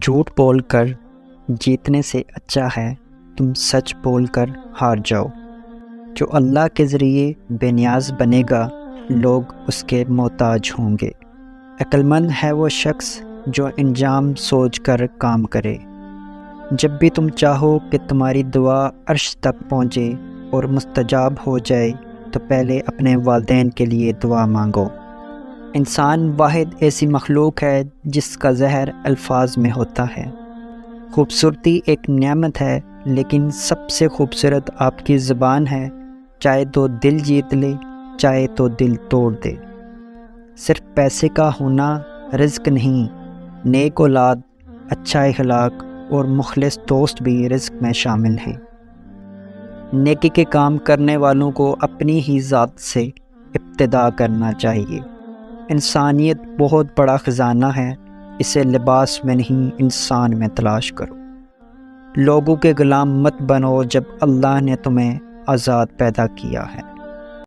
جھوٹ بول کر جیتنے سے اچھا ہے تم سچ بول کر ہار جاؤ۔ جو اللہ کے ذریعے بے نیاز بنے گا لوگ اس کے محتاج ہوں گے۔ عقل مند ہے وہ شخص جو انجام سوچ کر کام کرے۔ جب بھی تم چاہو کہ تمہاری دعا عرش تک پہنچے اور مستجاب ہو جائے تو پہلے اپنے والدین کے لیے دعا مانگو۔ انسان واحد ایسی مخلوق ہے جس کا زہر الفاظ میں ہوتا ہے۔ خوبصورتی ایک نعمت ہے لیکن سب سے خوبصورت آپ کی زبان ہے، چاہے تو دل جیت لے چاہے تو دل توڑ دے۔ صرف پیسے کا ہونا رزق نہیں، نیک اولاد، اچھا اخلاق اور مخلص دوست بھی رزق میں شامل ہیں۔ نیکی کے کام کرنے والوں کو اپنی ہی ذات سے ابتدا کرنا چاہیے۔ انسانیت بہت بڑا خزانہ ہے، اسے لباس میں نہیں انسان میں تلاش کرو۔ لوگوں کے غلام مت بنو جب اللہ نے تمہیں آزاد پیدا کیا ہے۔